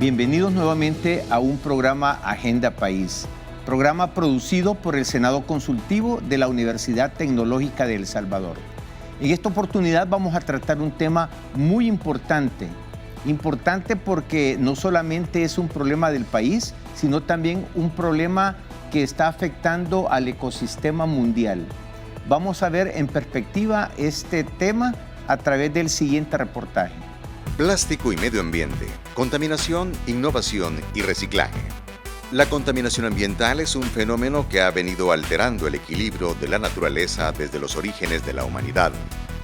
Bienvenidos nuevamente a un programa Agenda País, programa producido por el Senado Consultivo de la Universidad Tecnológica de El Salvador. En esta oportunidad vamos a tratar un tema muy importante porque no solamente es un problema del país, sino también un problema que está afectando al ecosistema mundial. Vamos a ver en perspectiva este tema a través del siguiente reportaje. Plástico y medio ambiente, contaminación, innovación y reciclaje. La contaminación ambiental es un fenómeno que ha venido alterando el equilibrio de la naturaleza desde los orígenes de la humanidad,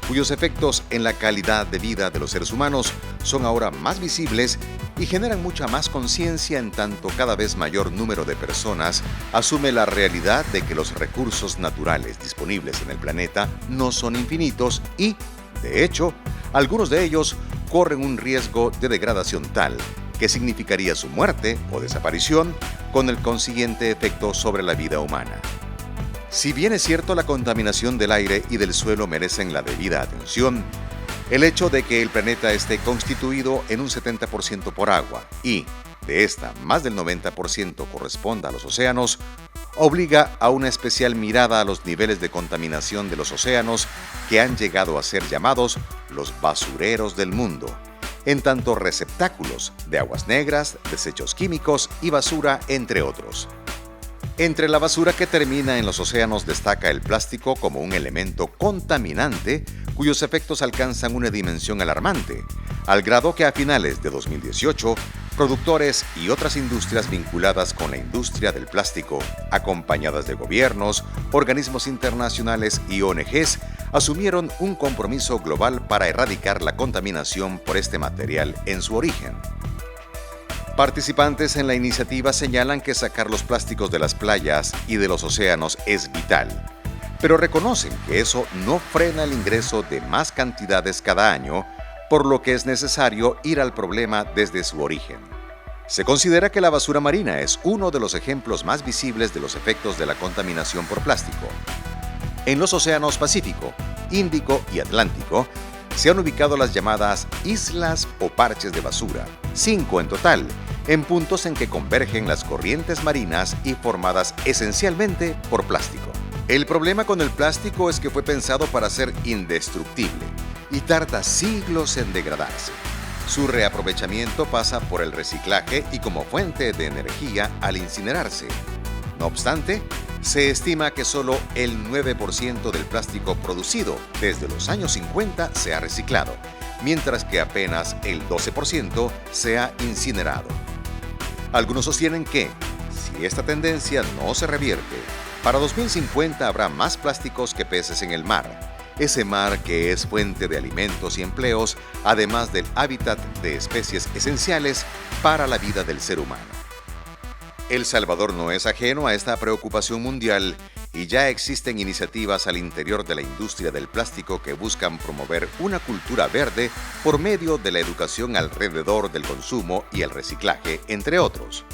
cuyos efectos en la calidad de vida de los seres humanos son ahora más visibles y generan mucha más conciencia en tanto cada vez mayor número de personas asume la realidad de que los recursos naturales disponibles en el planeta no son infinitos y, de hecho, algunos de ellos corren un riesgo de degradación tal que significaría su muerte o desaparición con el consiguiente efecto sobre la vida humana. Si bien es cierto la contaminación del aire y del suelo merecen la debida atención, el hecho de que el planeta esté constituido en un 70% por agua y, de esta, más del 90% corresponda a los océanos, obliga a una especial mirada a los niveles de contaminación de los océanos que han llegado a ser llamados los basureros del mundo, en tanto receptáculos de aguas negras, desechos químicos y basura, entre otros. Entre la basura que termina en los océanos destaca el plástico como un elemento contaminante cuyos efectos alcanzan una dimensión alarmante, al grado que a finales de 2018, productores y otras industrias vinculadas con la industria del plástico, acompañadas de gobiernos, organismos internacionales y ONGs, asumieron un compromiso global para erradicar la contaminación por este material en su origen. Participantes en la iniciativa señalan que sacar los plásticos de las playas y de los océanos es vital, pero reconocen que eso no frena el ingreso de más cantidades cada año, por lo que es necesario ir al problema desde su origen. Se considera que la basura marina es uno de los ejemplos más visibles de los efectos de la contaminación por plástico. En los océanos Pacífico, Índico y Atlántico se han ubicado las llamadas islas o parches de basura, 5 en total, en puntos en que convergen las corrientes marinas y formadas esencialmente por plástico. El problema con el plástico es que fue pensado para ser indestructible y tarda siglos en degradarse. Su reaprovechamiento pasa por el reciclaje y como fuente de energía al incinerarse. No obstante, se estima que solo el 9% del plástico producido desde los años 50 se ha reciclado, mientras que apenas el 12% se ha incinerado. Algunos sostienen que, si esta tendencia no se revierte, para 2050 habrá más plásticos que peces en el mar, ese mar que es fuente de alimentos y empleos, además del hábitat de especies esenciales para la vida del ser humano. El Salvador no es ajeno a esta preocupación mundial y ya existen iniciativas al interior de la industria del plástico que buscan promover una cultura verde por medio de la educación alrededor del consumo y el reciclaje, entre otros.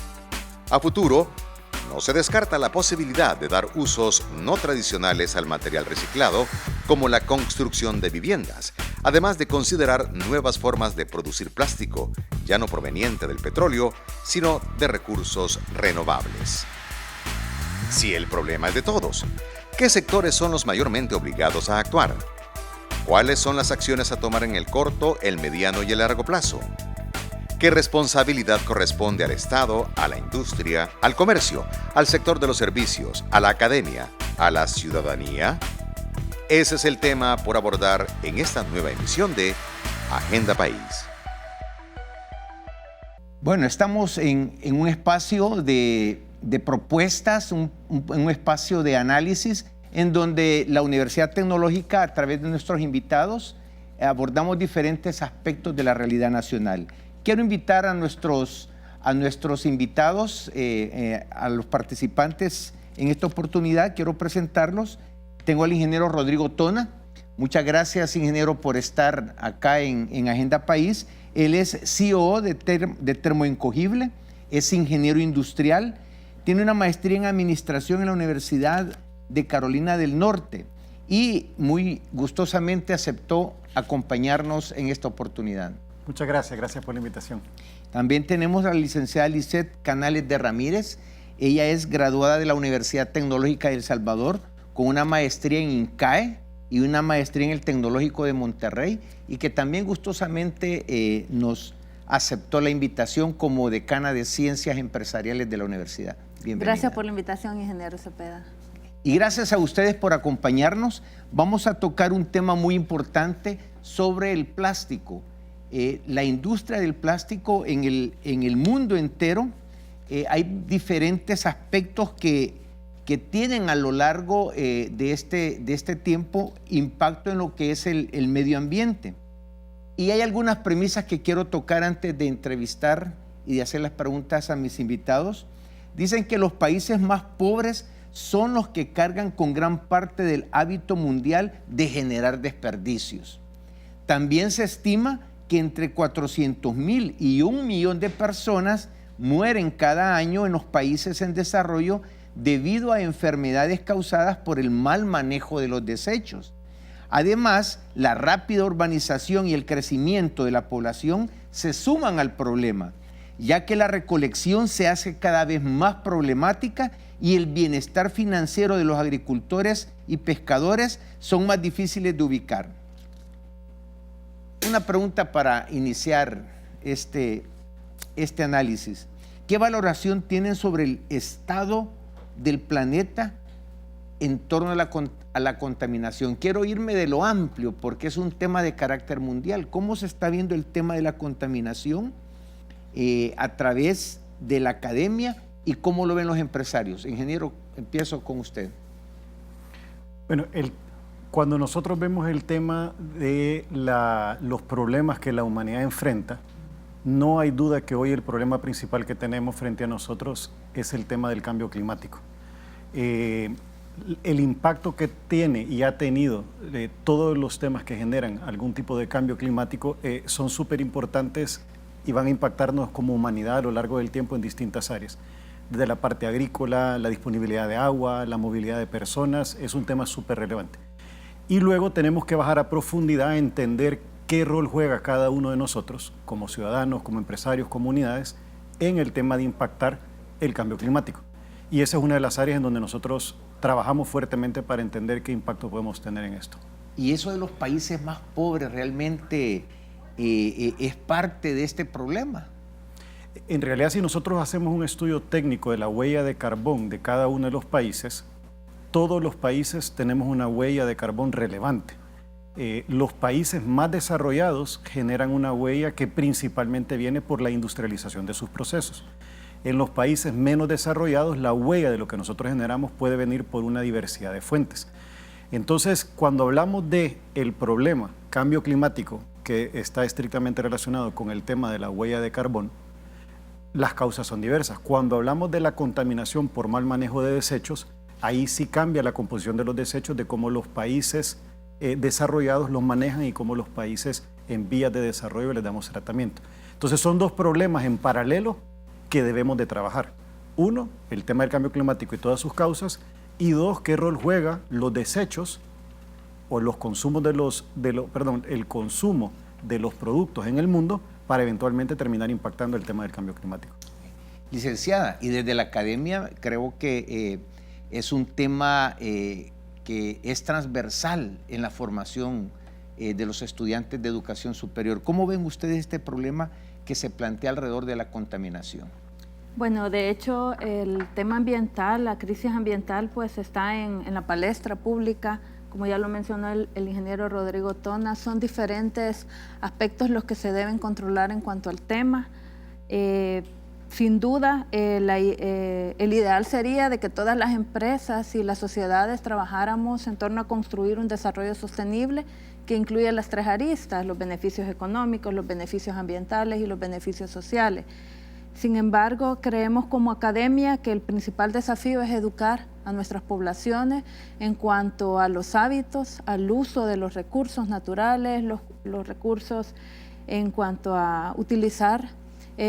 A futuro, no se descarta la posibilidad de dar usos no tradicionales al material reciclado, como la construcción de viviendas, además de considerar nuevas formas de producir plástico, ya no proveniente del petróleo, sino de recursos renovables. Si el problema es de todos, ¿qué sectores son los mayormente obligados a actuar? ¿Cuáles son las acciones a tomar en el corto, el mediano y el largo plazo? ¿Qué responsabilidad corresponde al Estado, a la industria, al comercio, al sector de los servicios, a la academia, a la ciudadanía? Ese es el tema por abordar en esta nueva emisión de Agenda País. Bueno, estamos en un espacio de propuestas, en un espacio de análisis en donde la Universidad Tecnológica, a través de nuestros invitados, abordamos diferentes aspectos de la realidad nacional. Quiero invitar a nuestros invitados, a los participantes en esta oportunidad. Quiero presentarlos. Tengo al ingeniero Rodrigo Tona. Muchas gracias, ingeniero, por estar acá en Agenda País. Él es CEO de Termoencogible, es ingeniero industrial, tiene una maestría en administración en la Universidad de Carolina del Norte y muy gustosamente aceptó acompañarnos en esta oportunidad. Muchas gracias, gracias por la invitación. También tenemos a la licenciada Lisette Canales de Ramírez. Ella es graduada de la Universidad Tecnológica de El Salvador con una maestría en INCAE y una maestría en el Tecnológico de Monterrey, y que también gustosamente nos aceptó la invitación como decana de Ciencias Empresariales de la universidad. Bienvenida. Gracias por la invitación, ingeniero Cepeda. Y gracias a ustedes por acompañarnos. Vamos a tocar un tema muy importante sobre el plástico. La industria del plástico en el mundo entero, hay diferentes aspectos que tienen a lo largo de este tiempo impacto en lo que es el medio ambiente. Y hay algunas premisas que quiero tocar antes de entrevistar y de hacer las preguntas a mis invitados. Dicen que los países más pobres son los que cargan con gran parte del hábito mundial de generar desperdicios. También se estima que entre 400,000 y 1 millón de personas mueren cada año en los países en desarrollo debido a enfermedades causadas por el mal manejo de los desechos. Además, la rápida urbanización y el crecimiento de la población se suman al problema, ya que la recolección se hace cada vez más problemática y el bienestar financiero de los agricultores y pescadores son más difíciles de ubicar. Una pregunta para iniciar este análisis. ¿Qué valoración tienen sobre el estado del planeta en torno a la contaminación? Quiero irme de lo amplio porque es un tema de carácter mundial. ¿Cómo se está viendo el tema de la contaminación a través de la academia y cómo lo ven los empresarios? Ingeniero, empiezo con usted. Bueno, cuando nosotros vemos el tema de los problemas que la humanidad enfrenta, no hay duda que hoy el problema principal que tenemos frente a nosotros es el tema del cambio climático. El impacto que tiene y ha tenido todos los temas que generan algún tipo de cambio climático son súper importantes y van a impactarnos como humanidad a lo largo del tiempo en distintas áreas. Desde la parte agrícola, la disponibilidad de agua, la movilidad de personas, es un tema súper relevante. Y luego tenemos que bajar a profundidad a entender qué rol juega cada uno de nosotros, como ciudadanos, como empresarios, comunidades, en el tema de impactar el cambio climático. Y esa es una de las áreas en donde nosotros trabajamos fuertemente para entender qué impacto podemos tener en esto. ¿Y eso de los países más pobres realmente es parte de este problema? En realidad, si nosotros hacemos un estudio técnico de la huella de carbón de cada uno de los países, todos los países tenemos una huella de carbón relevante. Los países más desarrollados generan una huella que principalmente viene por la industrialización de sus procesos. En los países menos desarrollados, la huella de lo que nosotros generamos puede venir por una diversidad de fuentes. Entonces, cuando hablamos del problema cambio climático, que está estrictamente relacionado con el tema de la huella de carbón, las causas son diversas. Cuando hablamos de la contaminación por mal manejo de desechos, ahí sí cambia la composición de los desechos de cómo los países desarrollados los manejan y cómo los países en vías de desarrollo les damos tratamiento. Entonces son dos problemas en paralelo que debemos de trabajar. Uno, el tema del cambio climático y todas sus causas, y dos, qué rol juega los desechos o los consumos el consumo de los productos en el mundo para eventualmente terminar impactando el tema del cambio climático. Licenciada, y desde la academia creo que es un tema que es transversal en la formación de los estudiantes de educación superior. ¿Cómo ven ustedes este problema que se plantea alrededor de la contaminación? Bueno, de hecho, el tema ambiental, la crisis ambiental, pues está en la palestra pública. Como ya lo mencionó el ingeniero Rodrigo Tona, son diferentes aspectos los que se deben controlar en cuanto al tema. Sin duda, el ideal sería de que todas las empresas y las sociedades trabajáramos en torno a construir un desarrollo sostenible que incluya las tres aristas: los beneficios económicos, los beneficios ambientales y los beneficios sociales. Sin embargo, creemos como academia que el principal desafío es educar a nuestras poblaciones en cuanto a los hábitos, al uso de los recursos naturales, los recursos en cuanto a utilizar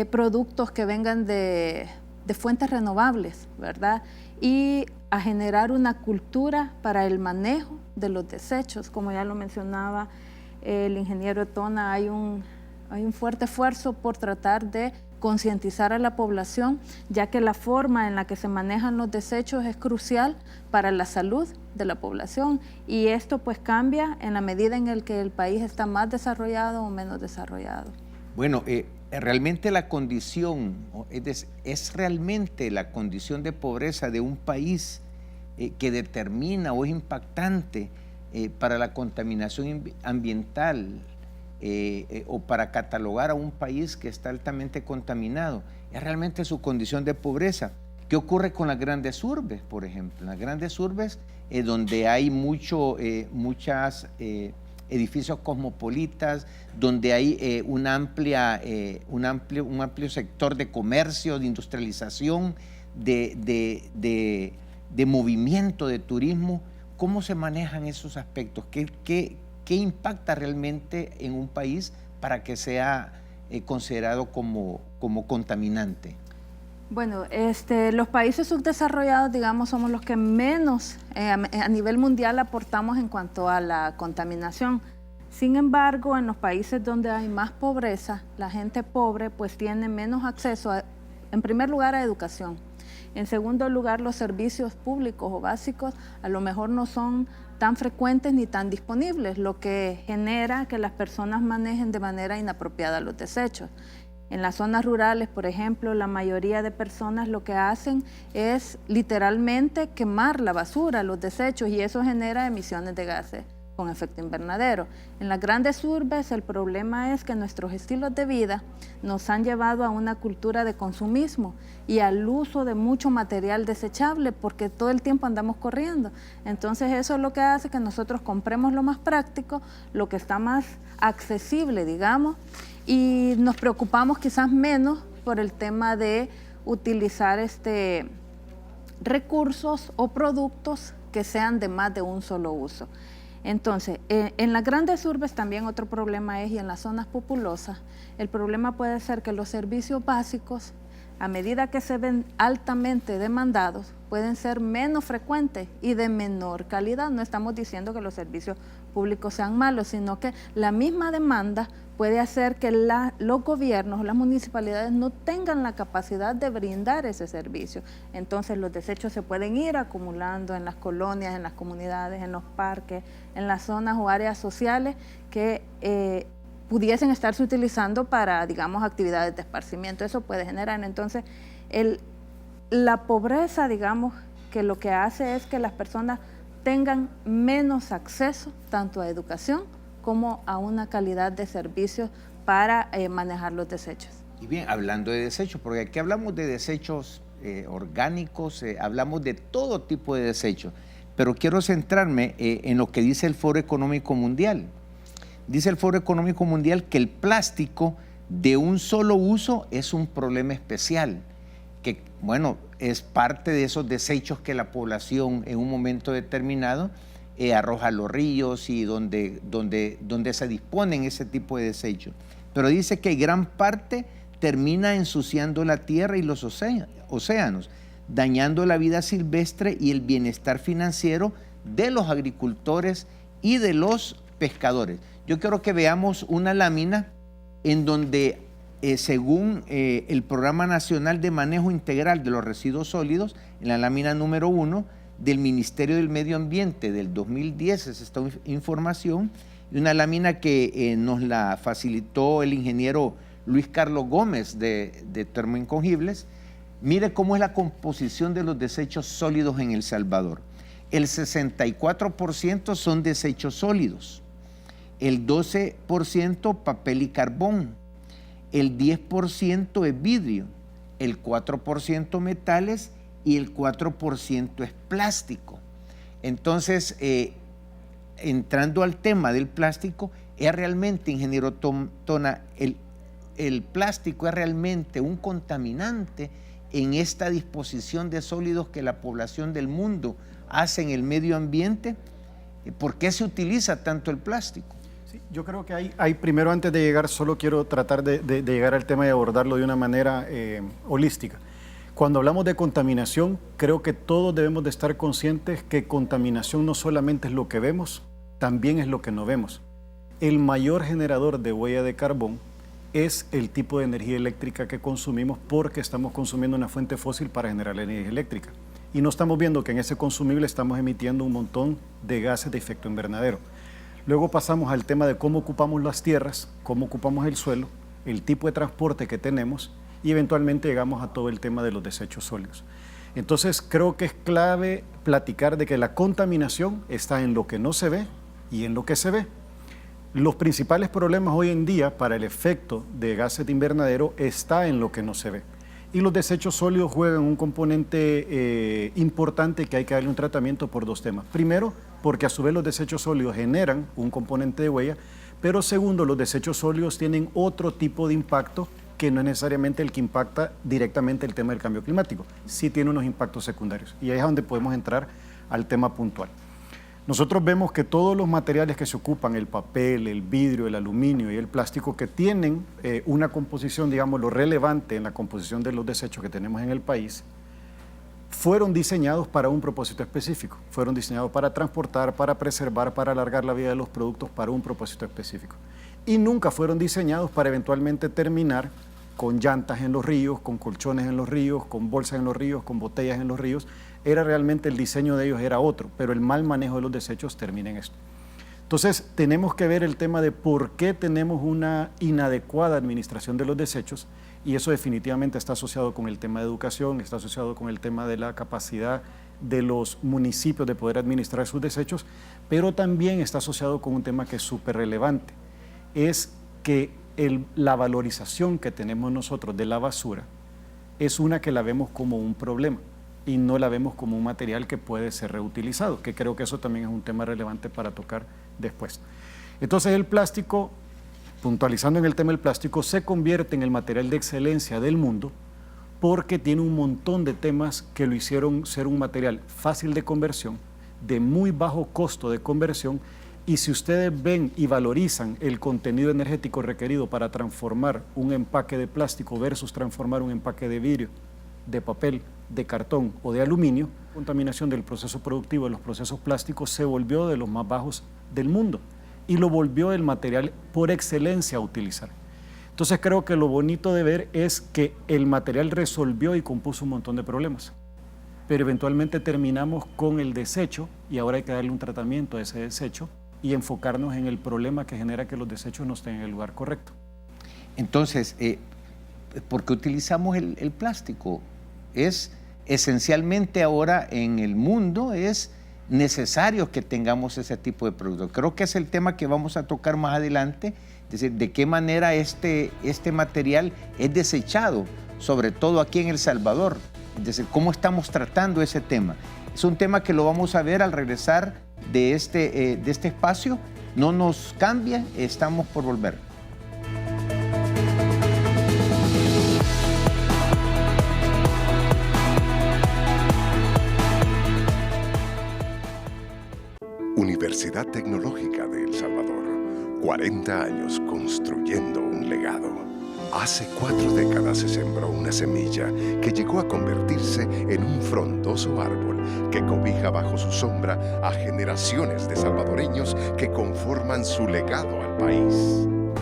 productos que vengan de fuentes renovables, ¿verdad? Y a generar una cultura para el manejo de los desechos. Como ya lo mencionaba el ingeniero Tona, hay un hay un fuerte esfuerzo por tratar de concientizar a la población, ya que la forma en la que se manejan los desechos es crucial para la salud de la población, y esto pues cambia en la medida en el que el país está más desarrollado o menos desarrollado. Bueno, realmente la condición, es realmente la condición de pobreza de un país que determina o es impactante para la contaminación ambiental, o para catalogar a un país que está altamente contaminado, es realmente su condición de pobreza. ¿Qué ocurre con las grandes urbes, por ejemplo? En las grandes urbes, donde hay muchos edificios cosmopolitas, donde hay un amplio sector de comercio, de industrialización, de movimiento, de turismo. ¿Cómo se manejan esos aspectos? ¿Qué impacta realmente en un país para que sea considerado como contaminante? Bueno, los países subdesarrollados, digamos, somos los que menos a nivel mundial aportamos en cuanto a la contaminación. Sin embargo, en los países donde hay más pobreza, la gente pobre pues tiene menos acceso, en primer lugar, a educación. En segundo lugar, los servicios públicos o básicos a lo mejor no son tan frecuentes ni tan disponibles, lo que genera que las personas manejen de manera inapropiada los desechos. En las zonas rurales, por ejemplo, la mayoría de personas lo que hacen es literalmente quemar la basura, los desechos, y eso genera emisiones de gases con efecto invernadero. En las grandes urbes el problema es que nuestros estilos de vida nos han llevado a una cultura de consumismo y al uso de mucho material desechable, porque todo el tiempo andamos corriendo. Entonces eso es lo que hace que nosotros compremos lo más práctico, lo que está más accesible, digamos, y nos preocupamos quizás menos por el tema de utilizar recursos o productos que sean de más de un solo uso. Entonces, en las grandes urbes también otro problema es, y en las zonas populosas, el problema puede ser que los servicios básicos, a medida que se ven altamente demandados, pueden ser menos frecuentes y de menor calidad. No estamos diciendo que los servicios públicos sean malos, sino que la misma demanda puede hacer que los gobiernos o las municipalidades no tengan la capacidad de brindar ese servicio. Entonces los desechos se pueden ir acumulando en las colonias, en las comunidades, en los parques, en las zonas o áreas sociales que pudiesen estarse utilizando para, digamos, actividades de esparcimiento. Eso puede generar, entonces, la pobreza, digamos, que lo que hace es que las personas tengan menos acceso tanto a educación como a una calidad de servicios para manejar los desechos. Y bien, hablando de desechos, porque aquí hablamos de desechos orgánicos, hablamos de todo tipo de desechos, pero quiero centrarme en lo que dice el Foro Económico Mundial. Dice el Foro Económico Mundial que el plástico de un solo uso es un problema especial, que, bueno, es parte de esos desechos que la población en un momento determinado arroja a los ríos y donde se disponen ese tipo de desechos. Pero dice que gran parte termina ensuciando la tierra y los océanos, dañando la vida silvestre y el bienestar financiero de los agricultores y de los pescadores. Yo quiero que veamos una lámina en donde, según el Programa Nacional de Manejo Integral de los Residuos Sólidos, en la lámina número 1 del Ministerio del Medio Ambiente del 2010, es esta información, y una lámina que nos la facilitó el ingeniero Luis Carlos Gómez de Termoincongibles. Mire cómo es la composición de los desechos sólidos en El Salvador. El 64% son desechos sólidos, el 12% papel y carbón, el 10% es vidrio, el 4% metales y el 4% es plástico. Entonces, entrando al tema del plástico, es realmente, ingeniero Tona, el plástico es realmente un contaminante en esta disposición de sólidos que la población del mundo hace en el medio ambiente. ¿Por qué se utiliza tanto el plástico? Sí, yo creo que hay primero, antes de llegar, solo quiero tratar de llegar al tema y abordarlo de una manera holística. Cuando hablamos de contaminación, creo que todos debemos de estar conscientes que contaminación no solamente es lo que vemos, también es lo que no vemos. El mayor generador de huella de carbón es el tipo de energía eléctrica que consumimos, porque estamos consumiendo una fuente fósil para generar la energía eléctrica. Y no estamos viendo que en ese consumible estamos emitiendo un montón de gases de efecto invernadero. Luego pasamos al tema de cómo ocupamos las tierras, cómo ocupamos el suelo, el tipo de transporte que tenemos, y eventualmente llegamos a todo el tema de los desechos sólidos. Entonces creo que es clave platicar de que la contaminación está en lo que no se ve y en lo que se ve. Los principales problemas hoy en día para el efecto de gases de invernadero está en lo que no se ve. Y los desechos sólidos juegan un componente importante que hay que darle un tratamiento por dos temas. Primero, porque a su vez los desechos sólidos generan un componente de huella, pero segundo, los desechos sólidos tienen otro tipo de impacto que no es necesariamente el que impacta directamente el tema del cambio climático. Sí tiene unos impactos secundarios. Y ahí es donde podemos entrar al tema puntual. Nosotros vemos que todos los materiales que se ocupan, el papel, el vidrio, el aluminio y el plástico, que tienen una composición, digamos, lo relevante en la composición de los desechos que tenemos en el país, fueron diseñados para un propósito específico. Fueron diseñados para transportar, para preservar, para alargar la vida de los productos para un propósito específico. Y nunca fueron diseñados para eventualmente terminar con llantas en los ríos, con colchones en los ríos, con bolsas en los ríos, con botellas en los ríos. Era realmente el diseño de ellos era otro, pero el mal manejo de los desechos termina en esto. Entonces tenemos que ver el tema de por qué tenemos una inadecuada administración de los desechos, y eso definitivamente está asociado con el tema de educación, está asociado con el tema de la capacidad de los municipios de poder administrar sus desechos, pero también está asociado con un tema que es súper relevante, es que la valorización que tenemos nosotros de la basura es una que la vemos como un problema y no la vemos como un material que puede ser reutilizado, que creo que eso también es un tema relevante para tocar después. Entonces el plástico, puntualizando en el tema del plástico, se convierte en el material de excelencia del mundo porque tiene un montón de temas que lo hicieron ser un material fácil de conversión, de muy bajo costo de conversión. Y si ustedes ven y valorizan el contenido energético requerido para transformar un empaque de plástico versus transformar un empaque de vidrio, de papel, de cartón o de aluminio, la contaminación del proceso productivo de los procesos plásticos se volvió de los más bajos del mundo y lo volvió el material por excelencia a utilizar. Entonces creo que lo bonito de ver es que el material resolvió y compuso un montón de problemas, pero eventualmente terminamos con el desecho y ahora hay que darle un tratamiento a ese desecho y enfocarnos en el problema que genera que los desechos no estén en el lugar correcto. Entonces, ¿por qué utilizamos el plástico? Es esencialmente ahora en el mundo es necesario que tengamos ese tipo de productos. Creo que es el tema que vamos a tocar más adelante, es decir, de qué manera este material es desechado, sobre todo aquí en El Salvador. Es decir, cómo estamos tratando ese tema. Es un tema que lo vamos a ver al regresar de este espacio. No nos cambie, estamos por volver. Universidad Tecnológica de El Salvador. 40 años construyendo un legado. Hace 4 décadas se sembró una semilla que llegó a convertirse en un frondoso árbol que cobija bajo su sombra a generaciones de salvadoreños que conforman su legado al país.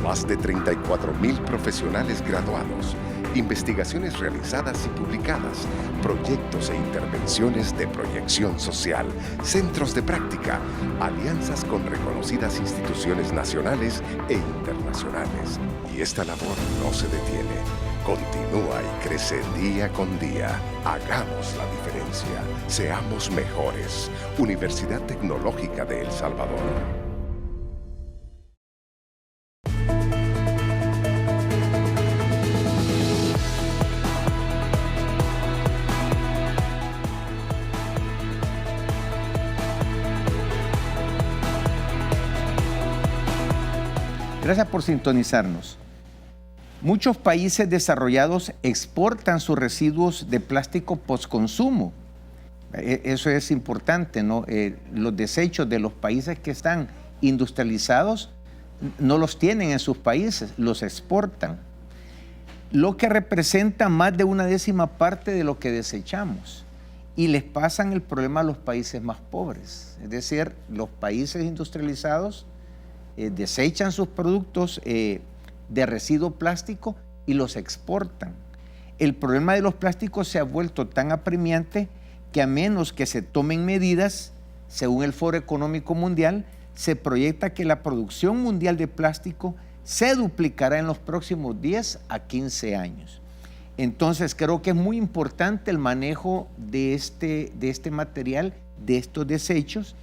Más de 34,000 profesionales graduados, investigaciones realizadas y publicadas, proyectos e intervenciones de proyección social, centros de práctica, alianzas con reconocidas instituciones nacionales e internacionales. Y esta labor no se detiene, continúa y crece día con día. Hagamos la diferencia, seamos mejores. Universidad Tecnológica de El Salvador. Gracias por sintonizarnos. Muchos países desarrollados exportan sus residuos de plástico postconsumo. Eso es importante, ¿no? Los desechos de los países que están industrializados no los tienen en sus países, los exportan. Lo que representa más de 1/10 parte de lo que desechamos. Y les pasan el problema a los países más pobres. Es decir, los países industrializados desechan sus productos de residuo plástico y los exportan. El problema de los plásticos se ha vuelto tan apremiante que a menos que se tomen medidas, según el Foro Económico Mundial, se proyecta que la producción mundial de plástico se duplicará en los próximos 10 a 15 años. Entonces creo que es muy importante el manejo de este material, de estos desechos.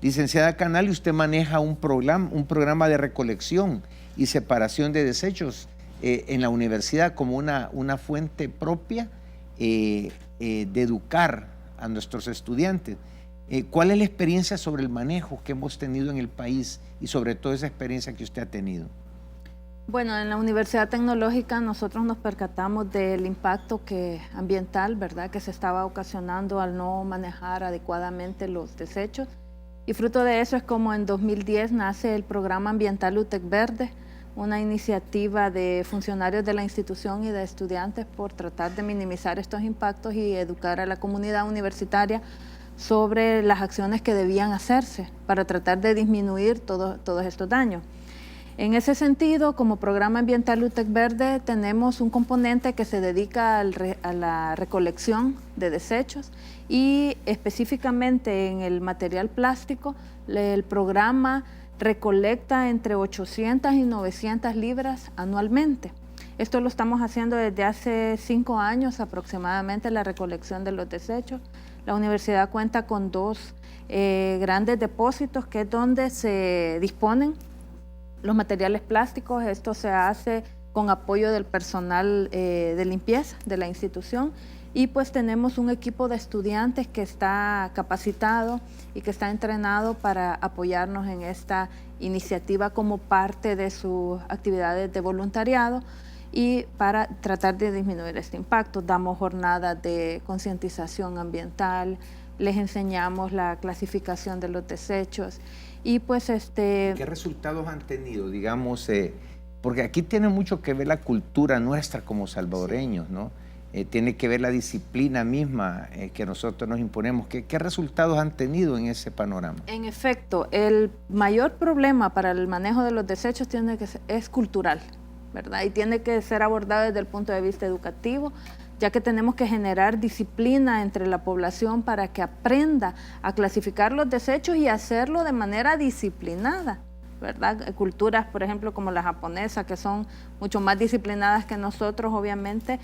Licenciada Canale, usted maneja un programa de recolección y separación de desechos en la universidad como una fuente propia de educar a nuestros estudiantes. ¿Cuál es la experiencia sobre el manejo que hemos tenido en el país y sobre todo esa experiencia que usted ha tenido? Bueno, en la Universidad Tecnológica nosotros nos percatamos del impacto ambiental, ¿verdad?, que se estaba ocasionando al no manejar adecuadamente los desechos. Y fruto de eso es como en 2010 nace el programa ambiental UTEC Verde, una iniciativa de funcionarios de la institución y de estudiantes por tratar de minimizar estos impactos y educar a la comunidad universitaria sobre las acciones que debían hacerse para tratar de disminuir todos estos daños. En ese sentido, como programa ambiental UTEC Verde, tenemos un componente que se dedica a la recolección de desechos y específicamente en el material plástico, el programa recolecta entre 800 y 900 libras anualmente. Esto lo estamos haciendo desde hace 5 años aproximadamente, la recolección de los desechos. La universidad cuenta con 2 grandes depósitos, que es donde se disponen los materiales plásticos. Esto se hace con apoyo del personal de limpieza de la institución, y pues tenemos un equipo de estudiantes que está capacitado y que está entrenado para apoyarnos en esta iniciativa como parte de sus actividades de voluntariado y para tratar de disminuir este impacto. Damos jornadas de concientización ambiental, les enseñamos la clasificación de los desechos y pues ¿Qué resultados han tenido, digamos, porque aquí tiene mucho que ver la cultura nuestra como salvadoreños, ¿no? Tiene que ver la disciplina misma que nosotros nos imponemos. ¿Qué resultados han tenido en ese panorama? En efecto, el mayor problema para el manejo de los desechos es cultural, ¿verdad? Y tiene que ser abordado desde el punto de vista educativo, ya que tenemos que generar disciplina entre la población para que aprenda a clasificar los desechos y hacerlo de manera disciplinada, ¿verdad? Culturas, por ejemplo, como la japonesa, que son mucho más disciplinadas que nosotros, obviamente,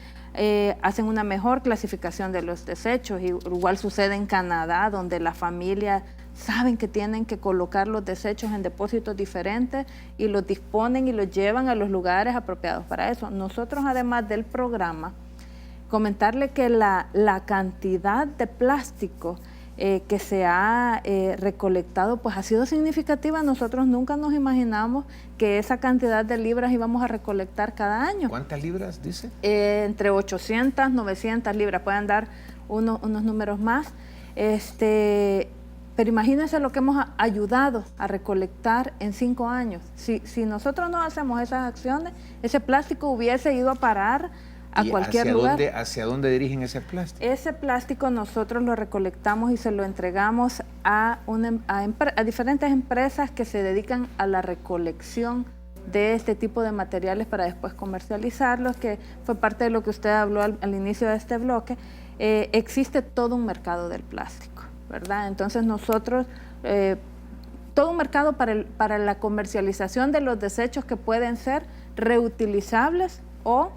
hacen una mejor clasificación de los desechos. Y igual sucede en Canadá, donde las familias saben que tienen que colocar los desechos en depósitos diferentes y los disponen y los llevan a los lugares apropiados para eso. Nosotros, además del programa, comentarle que la cantidad de plástico que se ha recolectado pues ha sido significativa. Nosotros nunca nos imaginamos que esa cantidad de libras íbamos a recolectar cada año. ¿Cuántas libras dice? Entre 800, 900 libras, pueden dar unos números más. Pero imagínense lo que hemos ayudado a recolectar en 5 años. Si nosotros no hacemos esas acciones, ese plástico hubiese ido a parar a cualquier lugar. ¿Hacia dónde dirigen ese plástico? Ese plástico nosotros lo recolectamos y se lo entregamos a diferentes empresas que se dedican a la recolección de este tipo de materiales para después comercializarlos, que fue parte de lo que usted habló al inicio de este bloque. Existe todo un mercado del plástico, ¿verdad? Entonces nosotros, todo un mercado para la comercialización de los desechos que pueden ser reutilizables o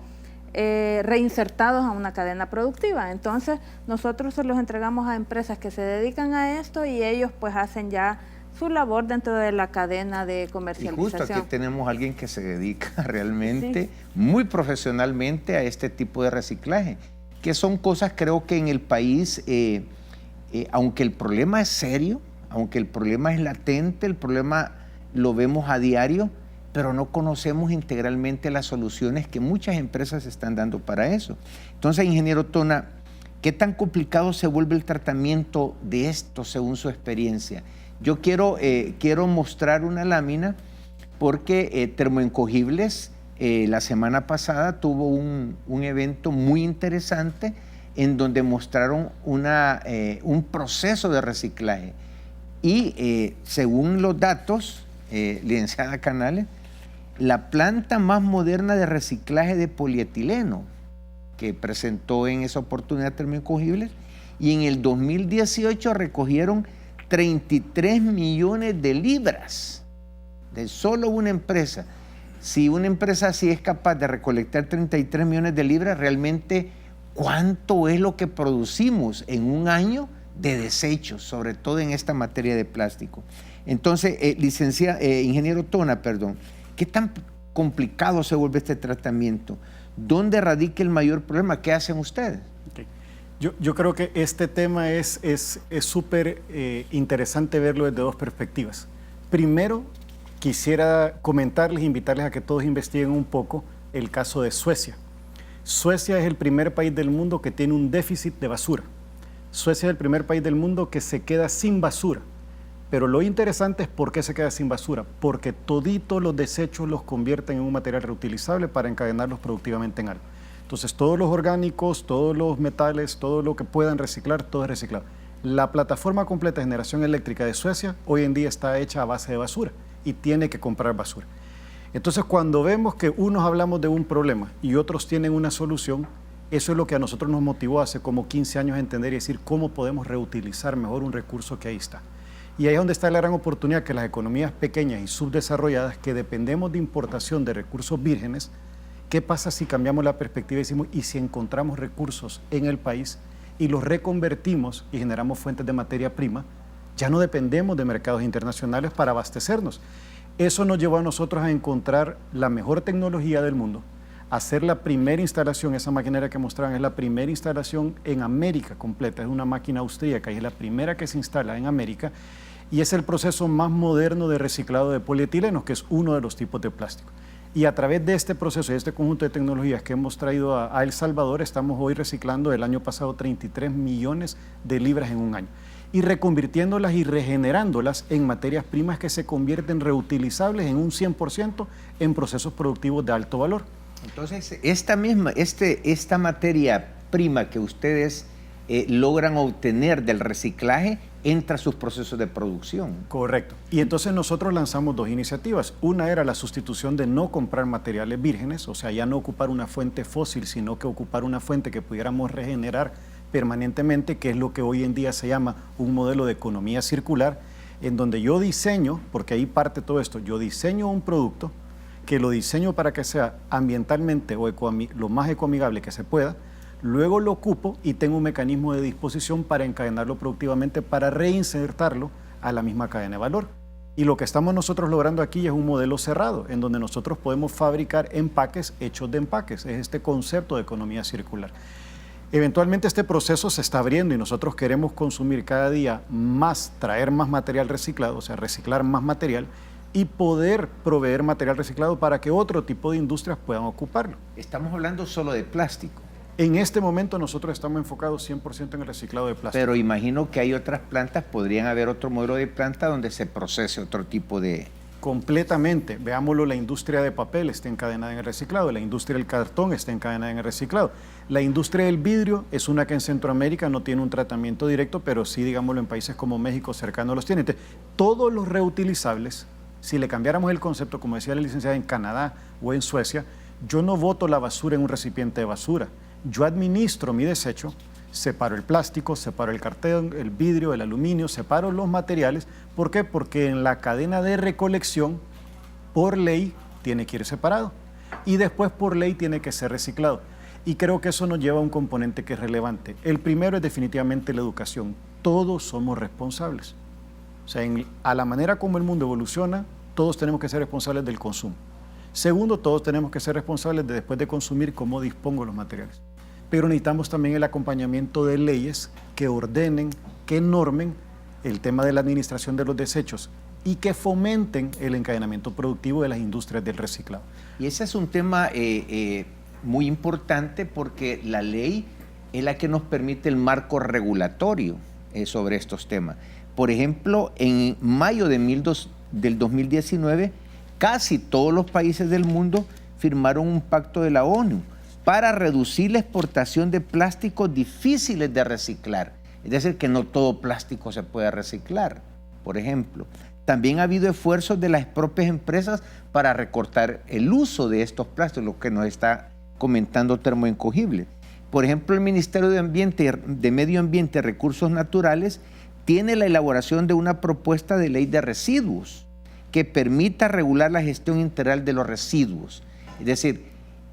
reinsertados a una cadena productiva. Entonces nosotros se los entregamos a empresas que se dedican a esto y ellos pues hacen ya su labor dentro de la cadena de comercialización. Y justo aquí tenemos a alguien que se dedica realmente muy profesionalmente a este tipo de reciclaje, que son cosas, creo que en el país, aunque el problema es serio, aunque el problema es latente, el problema lo vemos a diario, pero no conocemos integralmente las soluciones que muchas empresas están dando para eso. Entonces, ingeniero Tona, ¿qué tan complicado se vuelve el tratamiento de esto según su experiencia? Yo quiero mostrar una lámina porque Termoencogibles la semana pasada tuvo un evento muy interesante en donde mostraron un proceso de reciclaje. Y según los datos, licenciada Canale, la planta más moderna de reciclaje de polietileno que presentó en esa oportunidad Termoincogibles, y en el 2018 recogieron 33 millones de libras de solo una empresa. Si una empresa así es capaz de recolectar 33 millones de libras, realmente ¿cuánto es lo que producimos en un año de desechos, sobre todo en esta materia de plástico? Entonces, ingeniero Tona, ¿qué tan complicado se vuelve este tratamiento? ¿Dónde radica el mayor problema? ¿Qué hacen ustedes? Okay. Yo creo que este tema es súper interesante verlo desde dos perspectivas. Primero, quisiera comentarles, invitarles a que todos investiguen un poco el caso de Suecia. Suecia es el primer país del mundo que tiene un déficit de basura. Suecia es el primer país del mundo que se queda sin basura. Pero lo interesante es por qué se queda sin basura. Porque toditos los desechos los convierten en un material reutilizable para encadenarlos productivamente en algo. Entonces todos los orgánicos, todos los metales, todo lo que puedan reciclar, todo es reciclado. La plataforma completa de generación eléctrica de Suecia hoy en día está hecha a base de basura y tiene que comprar basura. Entonces cuando vemos que unos hablamos de un problema y otros tienen una solución, eso es lo que a nosotros nos motivó hace como 15 años a entender y decir cómo podemos reutilizar mejor un recurso que ahí está. Y ahí es donde está la gran oportunidad que las economías pequeñas y subdesarrolladas, que dependemos de importación de recursos vírgenes, ¿qué pasa si cambiamos la perspectiva y decimos, y si encontramos recursos en el país y los reconvertimos y generamos fuentes de materia prima? Ya no dependemos de mercados internacionales para abastecernos. Eso nos llevó a nosotros a encontrar la mejor tecnología del mundo, hacer la primera instalación. Esa maquinaria que mostraban es la primera instalación en América completa, es una máquina austríaca y es la primera que se instala en América, y es el proceso más moderno de reciclado de polietilenos, que es uno de los tipos de plástico. Y a través de este proceso y este conjunto de tecnologías que hemos traído a El Salvador, estamos hoy reciclando el año pasado 33 millones de libras en un año y reconvirtiéndolas y regenerándolas en materias primas que se convierten reutilizables en un 100% en procesos productivos de alto valor. Entonces, esta materia prima que ustedes logran obtener del reciclaje entra a sus procesos de producción. Correcto. Y entonces nosotros lanzamos dos iniciativas. Una era la sustitución de no comprar materiales vírgenes, o sea, ya no ocupar una fuente fósil, sino que ocupar una fuente que pudiéramos regenerar permanentemente, que es lo que hoy en día se llama un modelo de economía circular, en donde yo diseño, porque ahí parte todo esto, yo diseño un producto, que lo diseño para que sea ambientalmente o lo más ecoamigable que se pueda, luego lo ocupo y tengo un mecanismo de disposición para encadenarlo productivamente, para reinsertarlo a la misma cadena de valor. Y lo que estamos nosotros logrando aquí es un modelo cerrado, en donde nosotros podemos fabricar empaques hechos de empaques. Es este concepto de economía circular. Eventualmente este proceso se está abriendo y nosotros queremos consumir cada día más, traer más material reciclado, o sea, reciclar más material y poder proveer material reciclado para que otro tipo de industrias puedan ocuparlo. Estamos hablando solo de plástico. En este momento nosotros estamos enfocados 100% en el reciclado de plástico. Pero imagino que hay otras plantas, podrían haber otro modelo de planta donde se procese otro tipo de... Completamente. Veámoslo, la industria de papel está encadenada en el reciclado, la industria del cartón está encadenada en el reciclado. La industria del vidrio es una que en Centroamérica no tiene un tratamiento directo, pero sí, digámoslo, en países como México cercanos los tienen. Entonces, todos los reutilizables, si le cambiáramos el concepto, como decía la licenciada, en Canadá o en Suecia, yo no boto la basura en un recipiente de basura. Yo administro mi desecho, separo el plástico, separo el cartón, el vidrio, el aluminio, separo los materiales. ¿Por qué? Porque en la cadena de recolección, por ley, tiene que ir separado. Y después, por ley, tiene que ser reciclado. Y creo que eso nos lleva a un componente que es relevante. El primero es definitivamente la educación. Todos somos responsables. O sea, a la manera como el mundo evoluciona, todos tenemos que ser responsables del consumo. Segundo, todos tenemos que ser responsables de, después de consumir, cómo dispongo los materiales. Pero necesitamos también el acompañamiento de leyes que ordenen, que normen el tema de la administración de los desechos y que fomenten el encadenamiento productivo de las industrias del reciclado. Y ese es un tema muy importante porque la ley es la que nos permite el marco regulatorio sobre estos temas. Por ejemplo, en mayo del 2019, casi todos los países del mundo firmaron un pacto de la ONU para reducir la exportación de plásticos difíciles de reciclar. Es decir, que no todo plástico se puede reciclar, por ejemplo. también ha habido esfuerzos de las propias empresas para recortar el uso de estos plásticos, lo que nos está comentando Termoencogible. Por ejemplo, el Ministerio de Medio Ambiente y Recursos Naturales tiene la elaboración de una propuesta de ley de residuos que permita regular la gestión integral de los residuos. Es decir,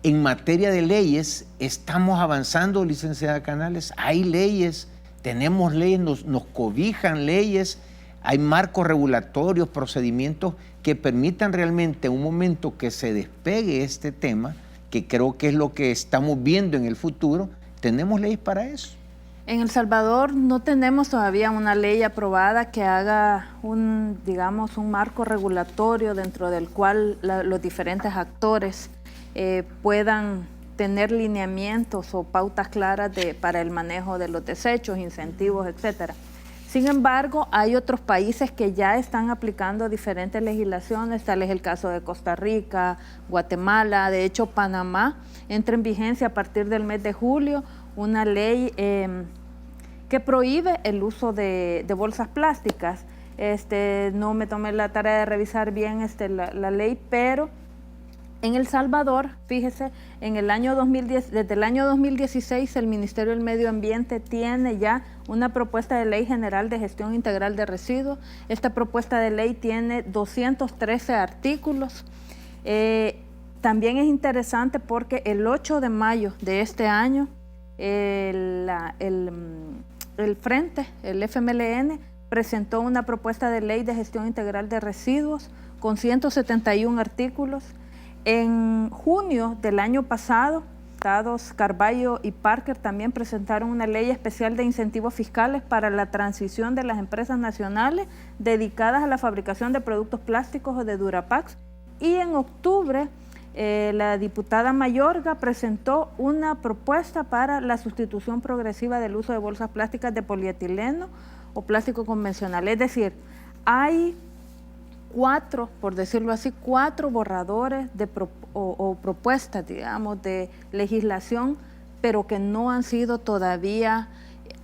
en materia de leyes estamos avanzando, licenciada Canales. Hay leyes, tenemos leyes, nos cobijan leyes, hay marcos regulatorios, procedimientos que permitan realmente en un momento que se despegue este tema, que creo que es lo que estamos viendo en el futuro, tenemos leyes para eso. En El Salvador no tenemos todavía una ley aprobada que haga un marco regulatorio dentro del cual los diferentes actores puedan tener lineamientos o pautas claras para el manejo de los desechos, incentivos, etcétera. Sin embargo, hay otros países que ya están aplicando diferentes legislaciones, tal es el caso de Costa Rica, Guatemala, de hecho Panamá entra en vigencia a partir del mes de julio una ley que prohíbe el uso de bolsas plásticas. No me tomé la tarea de revisar bien la ley, pero en El Salvador, fíjese, desde el año 2016 el Ministerio del Medio Ambiente tiene ya una propuesta de ley general de gestión integral de residuos. Esta propuesta de ley tiene 213 artículos. También es interesante porque el 8 de mayo de este año el Frente, el FMLN, presentó una propuesta de ley de gestión integral de residuos con 171 artículos. En junio del año pasado, diputados Carballo y Parker también presentaron una ley especial de incentivos fiscales para la transición de las empresas nacionales dedicadas a la fabricación de productos plásticos o de Durapax. Y en octubre, la diputada Mayorga presentó una propuesta para la sustitución progresiva del uso de bolsas plásticas de polietileno o plástico convencional. Es decir, hay por decirlo así, cuatro borradores o propuestas, digamos, de legislación, pero que no han sido todavía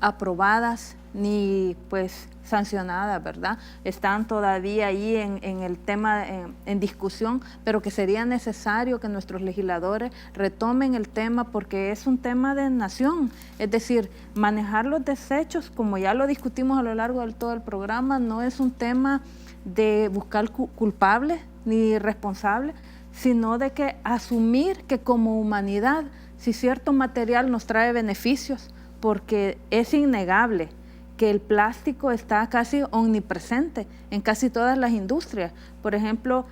aprobadas ni pues sancionadas, ¿verdad? Están todavía ahí en el tema en discusión, pero que sería necesario que nuestros legisladores retomen el tema porque es un tema de nación. Es decir, manejar los desechos, como ya lo discutimos a lo largo de todo el programa, no es un tema de buscar culpables ni responsables, sino de que asumir que como humanidad, si cierto material nos trae beneficios, porque es innegable que el plástico está casi omnipresente en casi todas las industrias. Por ejemplo,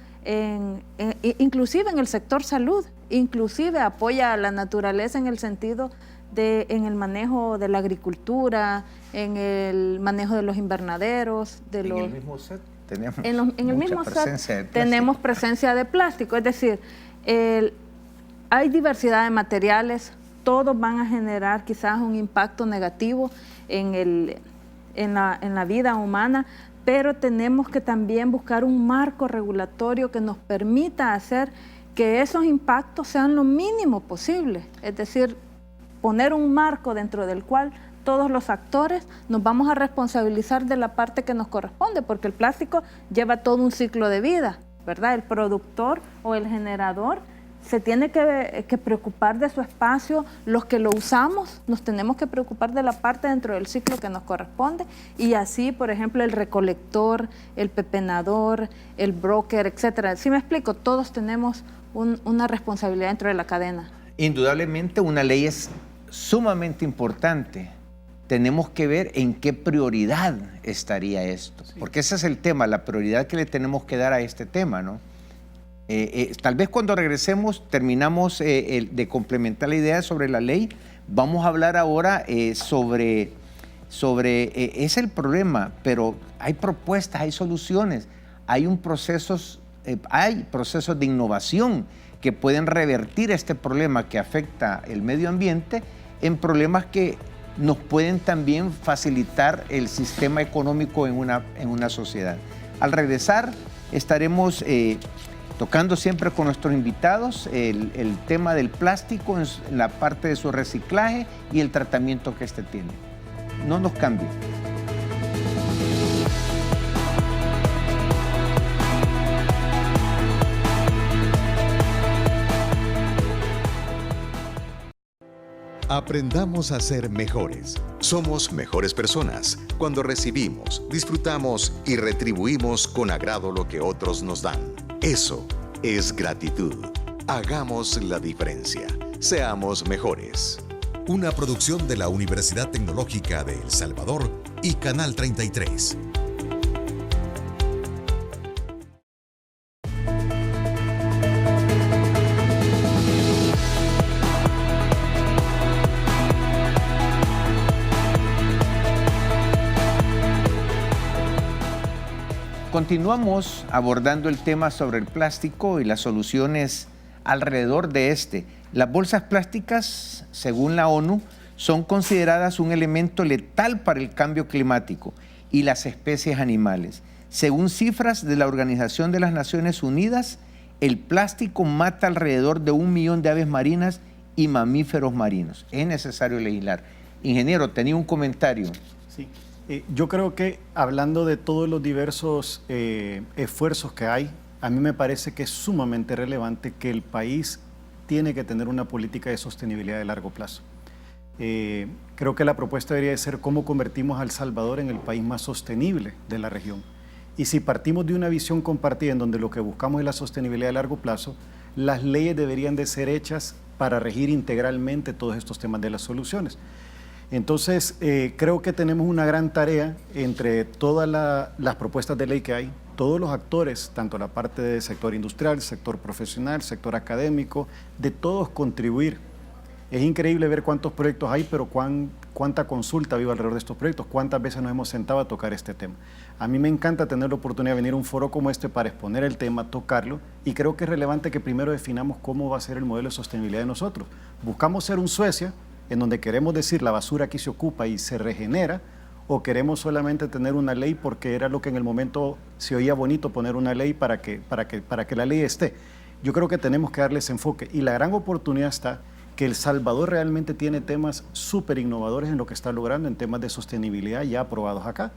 inclusive en el sector salud, inclusive apoya a la naturaleza en el sentido en el manejo de la agricultura, en el manejo de los invernaderos. En el mismo set tenemos presencia de plástico, es decir, hay diversidad de materiales, todos van a generar quizás un impacto negativo en la vida humana, pero tenemos que también buscar un marco regulatorio que nos permita hacer que esos impactos sean lo mínimo posible, es decir, poner un marco dentro del cual todos los actores nos vamos a responsabilizar de la parte que nos corresponde, porque el plástico lleva todo un ciclo de vida, ¿verdad? El productor o el generador se tiene que preocupar de su espacio, los que lo usamos nos tenemos que preocupar de la parte dentro del ciclo que nos corresponde, y así, por ejemplo, el recolector, el pepenador, el broker, etcétera. ¿Sí me explico? Todos tenemos una responsabilidad dentro de la cadena. Indudablemente una ley es sumamente importante. Tenemos que ver en qué prioridad estaría esto, porque ese es el tema, la prioridad que le tenemos que dar a este tema, ¿no? Tal vez cuando regresemos, terminamos de complementar la idea sobre la ley, vamos a hablar ahora sobre es el problema, pero hay propuestas, hay soluciones, hay procesos de innovación que pueden revertir este problema que afecta el medio ambiente en problemas que nos pueden también facilitar el sistema económico en una sociedad. Al regresar estaremos tocando siempre con nuestros invitados el tema del plástico en la parte de su reciclaje y el tratamiento que este tiene. No nos cambie. Aprendamos a ser mejores. Somos mejores personas cuando recibimos, disfrutamos y retribuimos con agrado lo que otros nos dan. Eso es gratitud. Hagamos la diferencia. Seamos mejores. Una producción de la Universidad Tecnológica de El Salvador y Canal 33. Continuamos abordando el tema sobre el plástico y las soluciones alrededor de este. Las bolsas plásticas, según la ONU, son consideradas un elemento letal para el cambio climático y las especies animales. Según cifras de la Organización de las Naciones Unidas, el plástico mata alrededor de 1 millón de aves marinas y mamíferos marinos. Es necesario legislar. Ingeniero, tenía un comentario. Sí. Yo creo que hablando de todos los diversos esfuerzos que hay, a mí me parece que es sumamente relevante que el país tiene que tener una política de sostenibilidad de largo plazo. Creo que la propuesta debería ser cómo convertimos a El Salvador en el país más sostenible de la región. Y si partimos de una visión compartida en donde lo que buscamos es la sostenibilidad de largo plazo, las leyes deberían de ser hechas para regir integralmente todos estos temas de las soluciones. Entonces, creo que tenemos una gran tarea entre todas las propuestas de ley que hay, todos los actores, tanto la parte del sector industrial, sector profesional, sector académico, de todos contribuir. Es increíble ver cuántos proyectos hay, pero cuánta consulta vive alrededor de estos proyectos, cuántas veces nos hemos sentado a tocar este tema. A mí me encanta tener la oportunidad de venir a un foro como este para exponer el tema, tocarlo, y creo que es relevante que primero definamos cómo va a ser el modelo de sostenibilidad de nosotros. Buscamos ser un Suecia, en donde queremos decir la basura aquí se ocupa y se regenera, o queremos solamente tener una ley porque era lo que en el momento se oía bonito poner una ley para que la ley esté. Yo creo que tenemos que darle ese enfoque, y la gran oportunidad está que El Salvador realmente tiene temas súper innovadores en lo que está logrando en temas de sostenibilidad ya aprobados acá,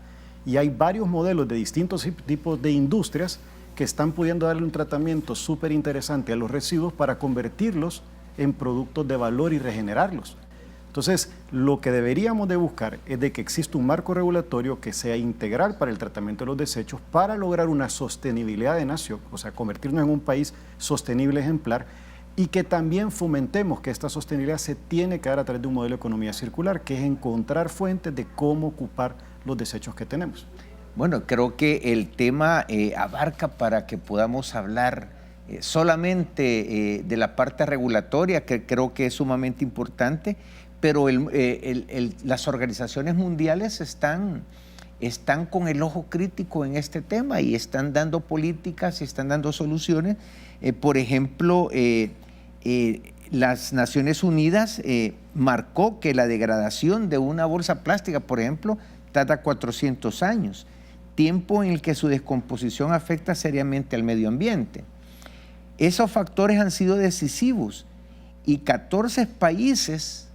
y hay varios modelos de distintos tipos de industrias que están pudiendo darle un tratamiento súper interesante a los residuos para convertirlos en productos de valor y regenerarlos. Entonces, lo que deberíamos de buscar es de que exista un marco regulatorio que sea integral para el tratamiento de los desechos para lograr una sostenibilidad de nación, o sea, convertirnos en un país sostenible ejemplar, y que también fomentemos que esta sostenibilidad se tiene que dar a través de un modelo de economía circular, que es encontrar fuentes de cómo ocupar los desechos que tenemos. Bueno, creo que el tema abarca para que podamos hablar solamente de la parte regulatoria, que creo que es sumamente importante, pero las organizaciones mundiales están con el ojo crítico en este tema y están dando políticas y están dando soluciones. Por ejemplo, las Naciones Unidas marcó que la degradación de una bolsa plástica, por ejemplo, tarda 400 años, tiempo en el que su descomposición afecta seriamente al medio ambiente. Esos factores han sido decisivos y 14 países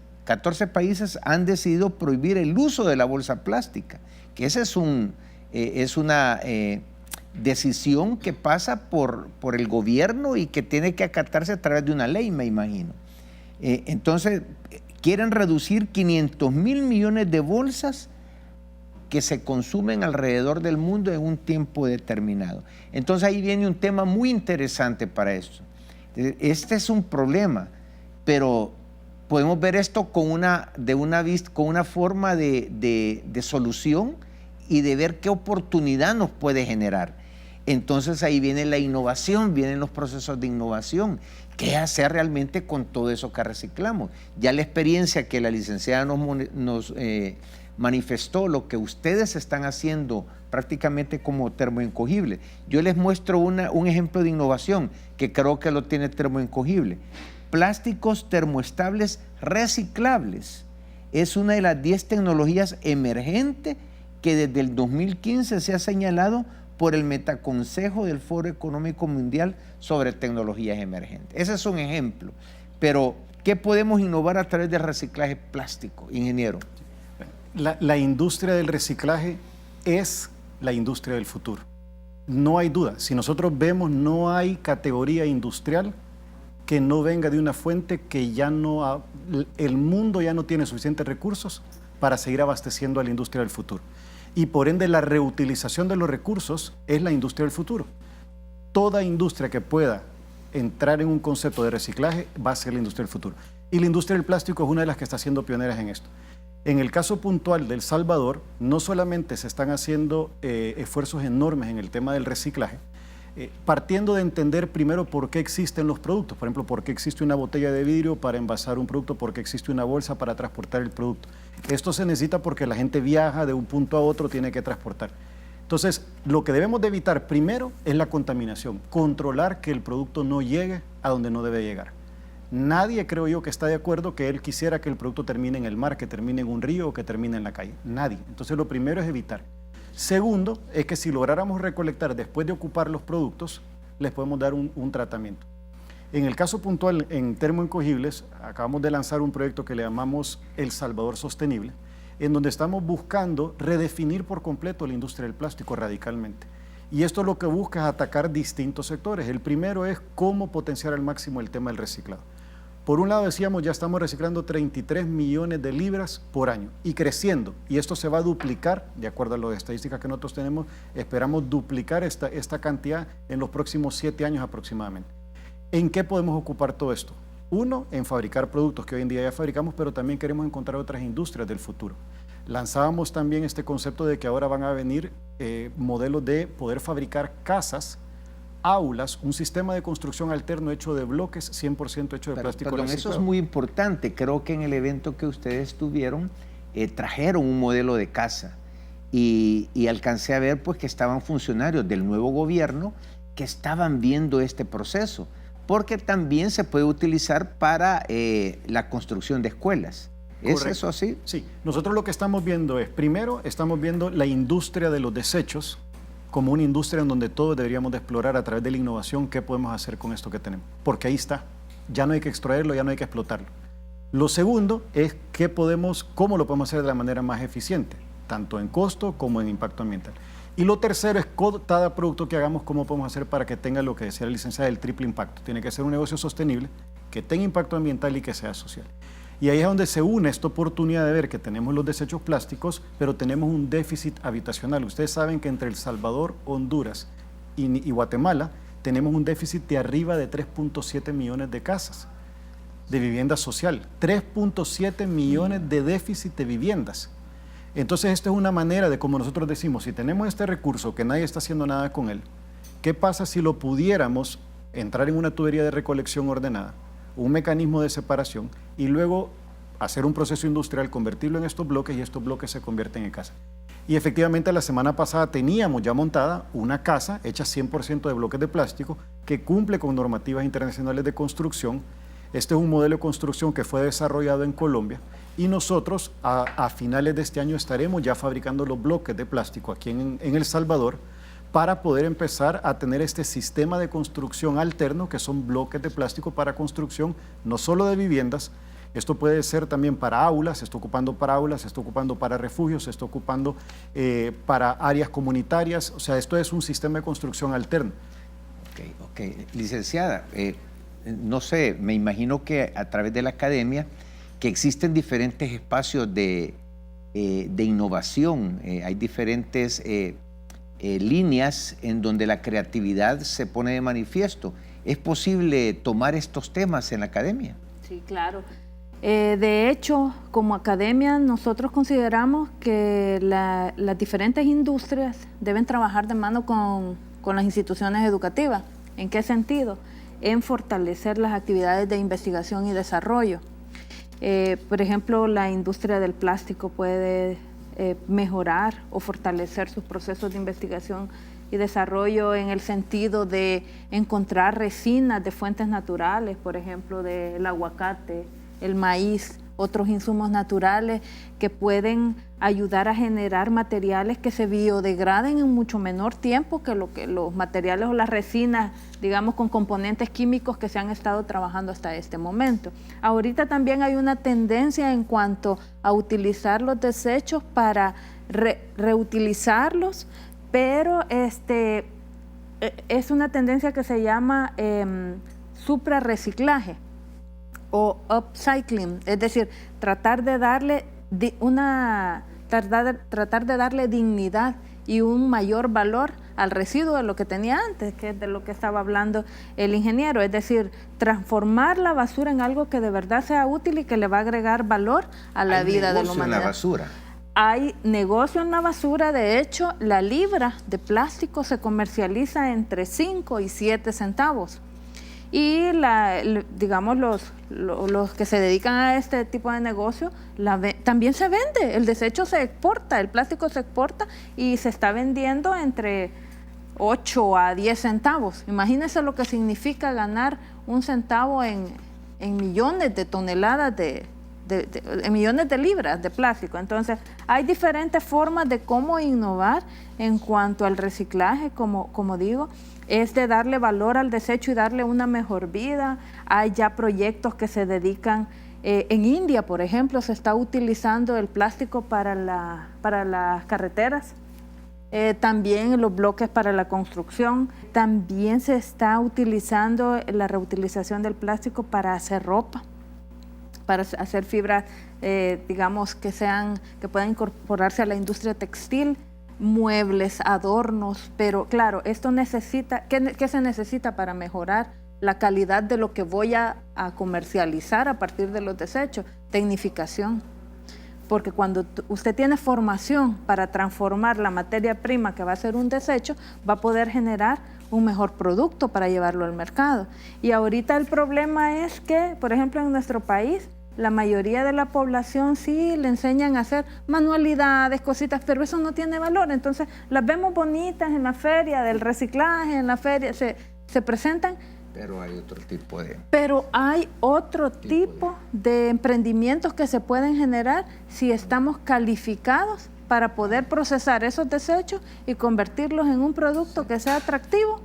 han decidido prohibir el uso de la bolsa plástica, que esa es una decisión que pasa por el gobierno y que tiene que acatarse a través de una ley, me imagino. Entonces, quieren reducir 500 mil millones de bolsas que se consumen alrededor del mundo en un tiempo determinado. Entonces ahí viene un tema muy interesante para esto. Este es un problema, pero podemos ver esto con una forma de solución y de ver qué oportunidad nos puede generar. Entonces ahí viene la innovación, vienen los procesos de innovación. ¿Qué hacer realmente con todo eso que reciclamos? Ya la experiencia que la licenciada nos manifestó, lo que ustedes están haciendo prácticamente como termoencogible. Yo les muestro un ejemplo de innovación que creo que lo tiene termoencogible. Plásticos termoestables reciclables. Es una de las 10 tecnologías emergentes que desde el 2015 se ha señalado por el Metaconsejo del Foro Económico Mundial sobre tecnologías emergentes. Ese es un ejemplo. Pero, ¿qué podemos innovar a través del reciclaje plástico, ingeniero? La industria del reciclaje es la industria del futuro. No hay duda. Si nosotros vemos, no hay categoría industrial que no venga de una fuente que ya no, el mundo ya no tiene suficientes recursos para seguir abasteciendo a la industria del futuro. Y por ende la reutilización de los recursos es la industria del futuro. Toda industria que pueda entrar en un concepto de reciclaje va a ser la industria del futuro. Y la industria del plástico es una de las que está siendo pioneras en esto. En el caso puntual de El Salvador, no solamente se están haciendo esfuerzos enormes en el tema del reciclaje, partiendo de entender primero por qué existen los productos. Por ejemplo, por qué existe una botella de vidrio para envasar un producto, por qué existe una bolsa para transportar el producto. Esto se necesita porque la gente viaja de un punto a otro, tiene que transportar. Entonces, lo que debemos de evitar primero es la contaminación, controlar que el producto no llegue a donde no debe llegar. Nadie, creo yo, que está de acuerdo que él quisiera que el producto termine en el mar, que termine en un río o que termine en la calle. Nadie. Entonces, lo primero es evitar. Segundo, es que si lográramos recolectar después de ocupar los productos, les podemos dar un tratamiento. En el caso puntual, en termoencogibles, acabamos de lanzar un proyecto que le llamamos El Salvador Sostenible, en donde estamos buscando redefinir por completo la industria del plástico radicalmente. Y esto lo que busca es atacar distintos sectores. El primero es cómo potenciar al máximo el tema del reciclado. Por un lado decíamos, ya estamos reciclando 33 millones de libras por año y creciendo. Y esto se va a duplicar, de acuerdo a las estadísticas que nosotros tenemos, esperamos duplicar esta cantidad en los próximos 7 años aproximadamente. ¿En qué podemos ocupar todo esto? Uno, en fabricar productos que hoy en día ya fabricamos, pero también queremos encontrar otras industrias del futuro. Lanzábamos también este concepto de que ahora van a venir modelos de poder fabricar casas, aulas, un sistema de construcción alterno hecho de bloques, 100% hecho de plástico reciclado. Eso es muy importante. Creo que en el evento que ustedes tuvieron, trajeron un modelo de casa y alcancé a ver pues, que estaban funcionarios del nuevo gobierno que estaban viendo este proceso, porque también se puede utilizar para la construcción de escuelas. ¿Es Correcto. eso así? Sí. Nosotros lo que estamos viendo es, primero, estamos viendo la industria de los desechos como una industria en donde todos deberíamos de explorar a través de la innovación qué podemos hacer con esto que tenemos. Porque ahí está. Ya no hay que extraerlo, ya no hay que explotarlo. Lo segundo es cómo lo podemos hacer de la manera más eficiente, tanto en costo como en impacto ambiental. Y lo tercero es cada producto que hagamos, cómo podemos hacer para que tenga lo que decía la licenciada, el triple impacto. Tiene que ser un negocio sostenible, que tenga impacto ambiental y que sea social. Y ahí es donde se une esta oportunidad de ver que tenemos los desechos plásticos, pero tenemos un déficit habitacional. Ustedes saben que entre El Salvador, Honduras y Guatemala tenemos un déficit de arriba de 3.7 millones de casas de vivienda social. 3.7 millones de déficit de viviendas. Entonces, esta es una manera de, como nosotros decimos, si tenemos este recurso que nadie está haciendo nada con él, ¿qué pasa si lo pudiéramos entrar en una tubería de recolección ordenada, un mecanismo de separación y luego hacer un proceso industrial, convertirlo en estos bloques y estos bloques se convierten en casa? Y efectivamente la semana pasada teníamos ya montada una casa hecha 100% de bloques de plástico que cumple con normativas internacionales de construcción. Este es un modelo de construcción que fue desarrollado en Colombia y nosotros a finales de este año estaremos ya fabricando los bloques de plástico aquí en El Salvador para poder empezar a tener este sistema de construcción alterno que son bloques de plástico para construcción no solo de viviendas. Esto puede ser también para aulas, se está ocupando para aulas, se está ocupando para refugios, se está ocupando para áreas comunitarias. O sea, esto es un sistema de construcción alterno. Ok. Licenciada, no sé, me imagino que a través de la academia que existen diferentes espacios de innovación, hay diferentes líneas en donde la creatividad se pone de manifiesto. ¿Es posible tomar estos temas en la academia? Sí, claro. De hecho, como academia, nosotros consideramos que las diferentes industrias deben trabajar de mano con las instituciones educativas. ¿En qué sentido? En fortalecer las actividades de investigación y desarrollo. Por ejemplo, la industria del plástico puede mejorar o fortalecer sus procesos de investigación y desarrollo en el sentido de encontrar resinas de fuentes naturales, por ejemplo, del aguacate, el maíz, otros insumos naturales que pueden ayudar a generar materiales que se biodegraden en mucho menor tiempo que los materiales o las resinas, digamos, con componentes químicos que se han estado trabajando hasta este momento. Ahorita también hay una tendencia en cuanto a utilizar los desechos para reutilizarlos, pero es una tendencia que se llama suprarreciclaje o upcycling, es decir, tratar de darle dignidad y un mayor valor al residuo de lo que tenía antes, que es de lo que estaba hablando el ingeniero, es decir, transformar la basura en algo que de verdad sea útil y que le va a agregar valor a la vida de la humanidad. En la basura. Hay negocio en la basura, de hecho, la libra de plástico se comercializa entre 5 y 7 centavos. Y digamos los que se dedican a este tipo de negocio, también se vende, el desecho se exporta, el plástico se exporta y se está vendiendo entre 8 a 10 centavos. Imagínense lo que significa ganar 1 centavo en millones de toneladas en millones de libras de plástico. Entonces, hay diferentes formas de cómo innovar en cuanto al reciclaje, como digo, es de darle valor al desecho y darle una mejor vida. Hay ya proyectos que se dedican, en India, por ejemplo, se está utilizando el plástico para las carreteras, también los bloques para la construcción, también se está utilizando la reutilización del plástico para hacer ropa, para hacer fibras, digamos, que puedan incorporarse a la industria textil, muebles, adornos, pero claro, esto necesita, ¿qué se necesita para mejorar la calidad de lo que voy a comercializar a partir de los desechos? Tecnificación. Porque cuando usted tiene formación para transformar la materia prima que va a ser un desecho, va a poder generar un mejor producto para llevarlo al mercado. Y ahorita el problema es que, por ejemplo, en nuestro país, la mayoría de la población sí le enseñan a hacer manualidades, cositas, pero eso no tiene valor. Entonces las vemos bonitas en la feria del reciclaje, en la feria se presentan. Pero hay otro tipo de... Pero hay otro tipo de emprendimientos que se pueden generar si estamos calificados para poder procesar esos desechos y convertirlos en un producto que sea atractivo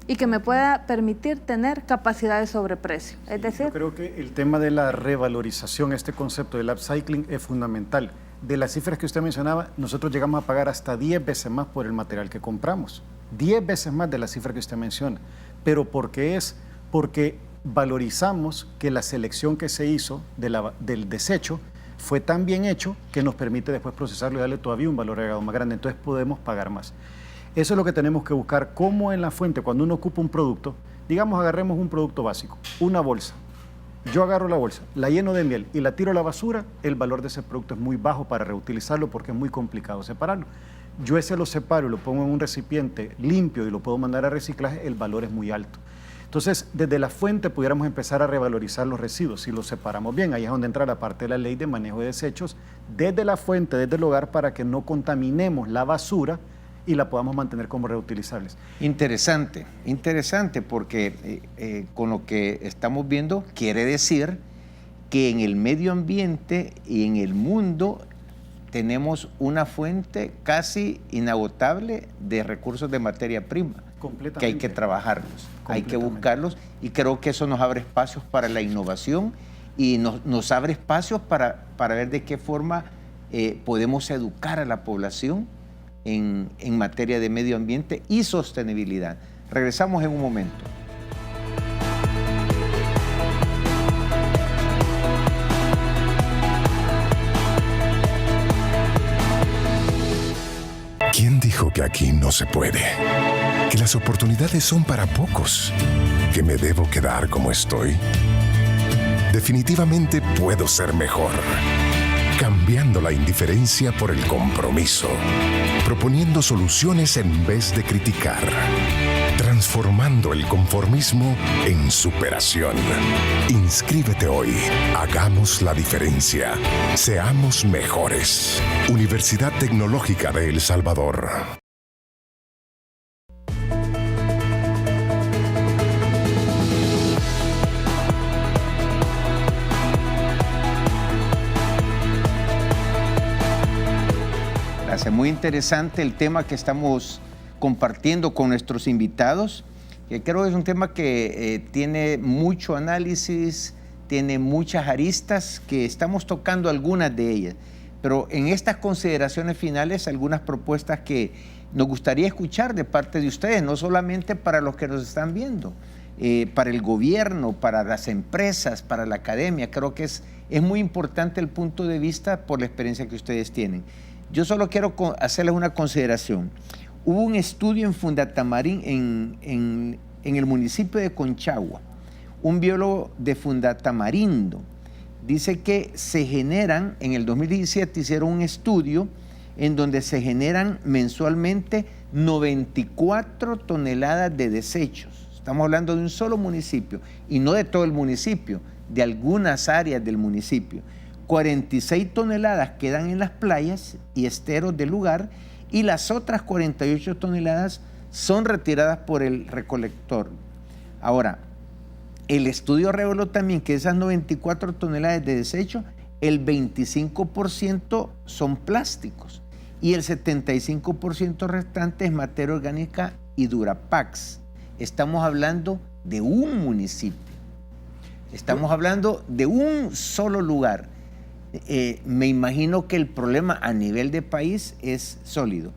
y que me pueda permitir tener capacidad de sobreprecio. Es decir, yo creo que el tema de la revalorización, este concepto del upcycling es fundamental. De las cifras que usted mencionaba, nosotros llegamos a pagar hasta 10 veces más por el material que compramos. 10 veces más de la cifra que usted menciona. ¿Pero por qué es? Porque valorizamos que la selección que se hizo del desecho fue tan bien hecho que nos permite después procesarlo y darle todavía un valor agregado más grande. Entonces podemos pagar más. Eso es lo que tenemos que buscar, cómo en la fuente, cuando uno ocupa un producto, digamos, agarremos un producto básico, una bolsa. Yo agarro la bolsa, la lleno de miel y la tiro a la basura, el valor de ese producto es muy bajo para reutilizarlo porque es muy complicado separarlo. Yo ese lo separo y lo pongo en un recipiente limpio y lo puedo mandar a reciclaje, el valor es muy alto. Entonces, desde la fuente pudiéramos empezar a revalorizar los residuos, si los separamos bien. Ahí es donde entra la parte de la ley de manejo de desechos, desde la fuente, desde el hogar, para que no contaminemos la basura y la podamos mantener como reutilizables. Interesante, interesante, porque con lo que estamos viendo quiere decir que en el medio ambiente y en el mundo tenemos una fuente casi inagotable de recursos de materia prima, que hay que trabajarlos, hay que buscarlos, y creo que eso nos abre espacios para la innovación y nos abre espacios para ver de qué forma podemos educar a la población en materia de medio ambiente y sostenibilidad. Regresamos en un momento. ¿Quién dijo que aquí no se puede? Que las oportunidades son para pocos. ¿Que me debo quedar como estoy? Definitivamente puedo ser mejor. Cambiando la indiferencia por el compromiso. Proponiendo soluciones en vez de criticar. Transformando el conformismo en superación. Inscríbete hoy. Hagamos la diferencia. Seamos mejores. Universidad Tecnológica de El Salvador. Gracias. Muy interesante el tema que estamos compartiendo con nuestros invitados, que creo que es un tema que tiene mucho análisis, tiene muchas aristas, que estamos tocando algunas de ellas. Pero en estas consideraciones finales, algunas propuestas que nos gustaría escuchar de parte de ustedes, no solamente para los que nos están viendo. para el gobierno, para las empresas, para la academia. Creo que es muy importante el punto de vista por la experiencia que ustedes tienen. Yo solo quiero hacerles una consideración. Hubo un estudio en Fundatamarín, en el municipio de Conchagua. Un biólogo de Fundatamarindo dice que se generan, en el 2017 hicieron un estudio en donde se generan mensualmente 94 toneladas de desechos. Estamos hablando de un solo municipio y no de todo el municipio, de algunas áreas del municipio. 46 toneladas quedan en las playas y esteros del lugar y las otras 48 toneladas son retiradas por el recolector. Ahora, el estudio reveló también que esas 94 toneladas de desecho, el 25% son plásticos y el 75% restante es materia orgánica y Durapax. Estamos hablando de un municipio, estamos hablando de un solo lugar. Me imagino que el problema a nivel de país es sólido.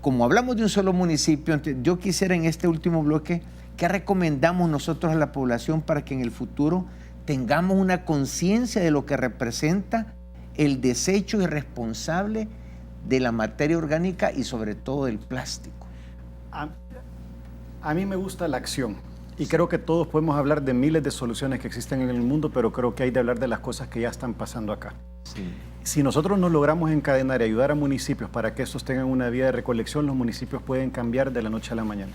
Como hablamos de un solo municipio, yo quisiera en este último bloque, ¿qué recomendamos nosotros a la población para que en el futuro tengamos una conciencia de lo que representa el desecho irresponsable de la materia orgánica y sobre todo del plástico? A mí me gusta la acción y creo que todos podemos hablar de miles de soluciones que existen en el mundo, pero creo que hay de hablar de las cosas que ya están pasando acá. Sí. Si nosotros nos logramos encadenar y ayudar a municipios para que estos tengan una vía de recolección, los municipios pueden cambiar de la noche a la mañana.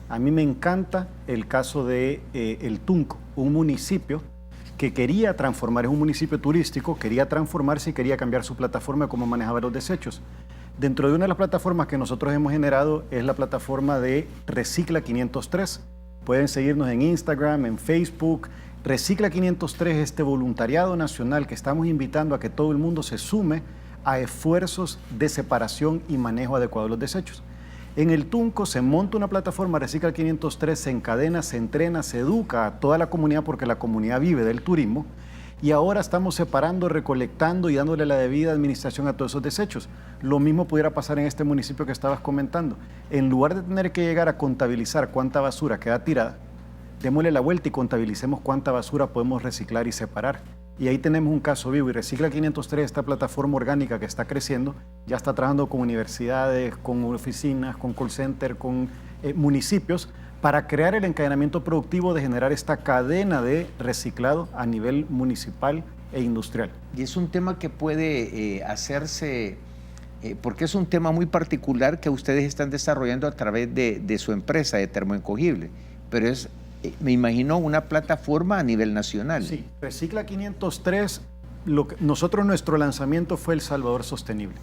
A mí me encanta el caso de El Tunco, un municipio que quería transformar, es un municipio turístico, quería transformarse y quería cambiar su plataforma de cómo manejaba los desechos. Dentro de una de las plataformas que nosotros hemos generado es la plataforma de Recicla 503. Pueden seguirnos en Instagram, en Facebook. Recicla 503 es este voluntariado nacional que estamos invitando a que todo el mundo se sume a esfuerzos de separación y manejo adecuado de los desechos. En El Tunco se monta una plataforma Recicla 503, se encadena, se entrena, se educa a toda la comunidad porque la comunidad vive del turismo. Y ahora estamos separando, recolectando y dándole la debida administración a todos esos desechos. Lo mismo pudiera pasar en este municipio que estabas comentando. En lugar de tener que llegar a contabilizar cuánta basura queda tirada, démosle la vuelta y contabilicemos cuánta basura podemos reciclar y separar. Y ahí tenemos un caso vivo. Y Recicla 503, esta plataforma orgánica que está creciendo, ya está trabajando con universidades, con oficinas, con call center, con municipios, para crear el encadenamiento productivo de generar esta cadena de reciclado a nivel municipal e industrial. Y es un tema que puede hacerse, porque es un tema muy particular que ustedes están desarrollando a través de su empresa de termoencogible, pero es, me imagino, una plataforma a nivel nacional. Sí, Recicla 503, nosotros nuestro lanzamiento fue El Salvador Sostenible.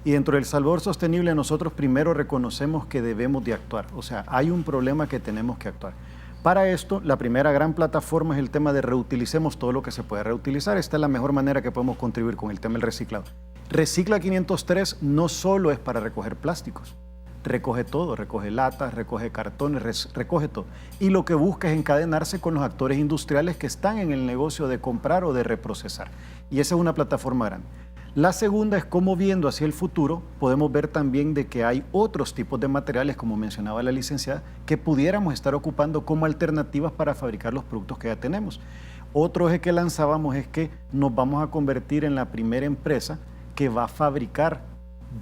Y dentro del Salvador Sostenible nosotros primero reconocemos que debemos de actuar. O sea, hay un problema que tenemos que actuar. Para esto, la primera gran plataforma es el tema de reutilicemos todo lo que se puede reutilizar. Esta es la mejor manera que podemos contribuir con el tema del reciclado. Recicla 503 no solo es para recoger plásticos. Recoge todo, recoge latas, recoge cartones, recoge todo. Y lo que busca es encadenarse con los actores industriales que están en el negocio de comprar o de reprocesar. Y esa es una plataforma grande. La segunda es cómo, viendo hacia el futuro, podemos ver también de que hay otros tipos de materiales, como mencionaba la licenciada, que pudiéramos estar ocupando como alternativas para fabricar los productos que ya tenemos. Otro eje que lanzábamos es que nos vamos a convertir en la primera empresa que va a fabricar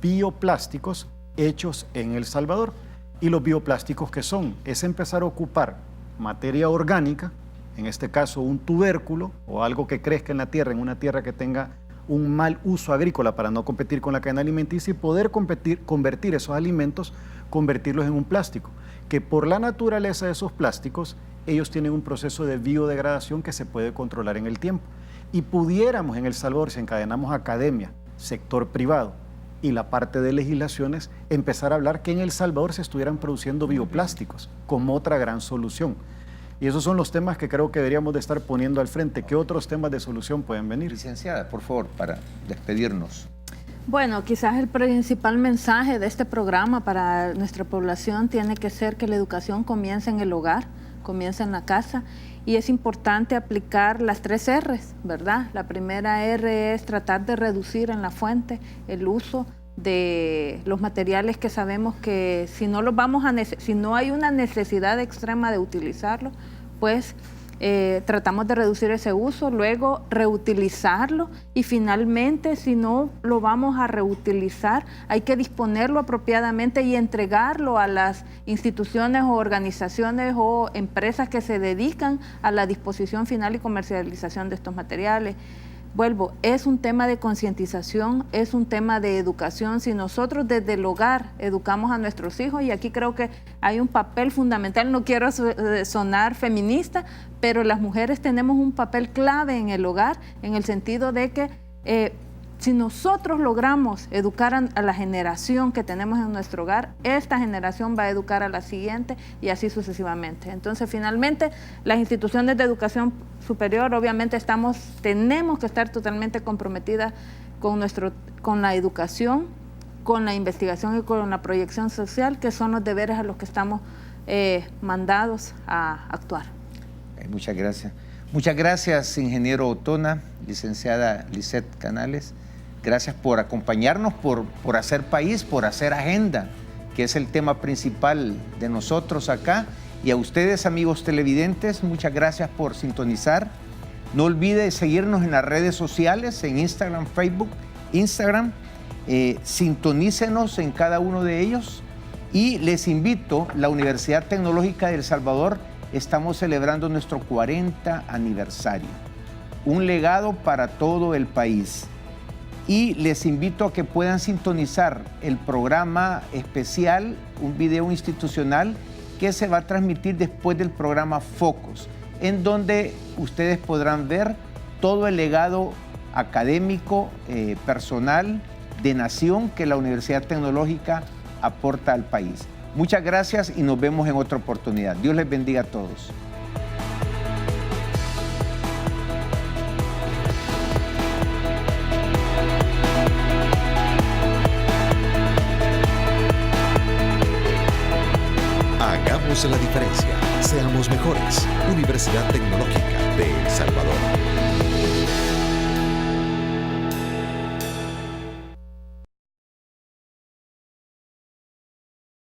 bioplásticos hechos en El Salvador. ¿Y los bioplásticos qué son? Es empezar a ocupar materia orgánica, en este caso un tubérculo o algo que crezca en la tierra, en una tierra que tenga un mal uso agrícola para no competir con la cadena alimenticia y poder convertir esos alimentos, convertirlos en un plástico, que por la naturaleza de esos plásticos, ellos tienen un proceso de biodegradación que se puede controlar en el tiempo. Y pudiéramos en El Salvador, si encadenamos academia, sector privado y la parte de legislaciones, empezar a hablar que en El Salvador se estuvieran produciendo bioplásticos como otra gran solución. Y esos son los temas que creo que deberíamos de estar poniendo al frente. ¿Qué otros temas de solución pueden venir? Licenciada, por favor, para despedirnos. Bueno, quizás el principal mensaje de este programa para nuestra población tiene que ser que la educación comience en el hogar, comience en la casa, y es importante aplicar las 3 R's, ¿verdad? La primera R es tratar de reducir en la fuente el uso de los materiales que sabemos que si no los vamos a si no hay una necesidad extrema de utilizarlo, pues tratamos de reducir ese uso, luego reutilizarlo y finalmente si no lo vamos a reutilizar hay que disponerlo apropiadamente y entregarlo a las instituciones o organizaciones o empresas que se dedican a la disposición final y comercialización de estos materiales. Vuelvo, es un tema de concientización, es un tema de educación. Si nosotros desde el hogar educamos a nuestros hijos, y aquí creo que hay un papel fundamental, no quiero sonar feminista, pero las mujeres tenemos un papel clave en el hogar, en el sentido de que si nosotros logramos educar a la generación que tenemos en nuestro hogar, esta generación va a educar a la siguiente y así sucesivamente. Entonces, finalmente, las instituciones de educación superior, obviamente, tenemos que estar totalmente comprometidas con la educación, con la investigación y con la proyección social, que son los deberes a los que estamos mandados a actuar. Muchas gracias. Muchas gracias, ingeniero Otona, licenciada Lisette Canales. Gracias por acompañarnos, por hacer país, por hacer agenda, que es el tema principal de nosotros acá. Y a ustedes, amigos televidentes, muchas gracias por sintonizar. No olvide seguirnos en las redes sociales, en Instagram, Facebook, Instagram. Sintonícenos en cada uno de ellos. Y les invito, la Universidad Tecnológica de El Salvador, estamos celebrando nuestro 40 aniversario. Un legado para todo el país. Y les invito a que puedan sintonizar el programa especial, un video institucional que se va a transmitir después del programa Focus, en donde ustedes podrán ver todo el legado académico, personal, de nación que la Universidad Tecnológica aporta al país. Muchas gracias y nos vemos en otra oportunidad. Dios les bendiga a todos. Hagamos la diferencia. Seamos mejores. Universidad Tecnológica de El Salvador.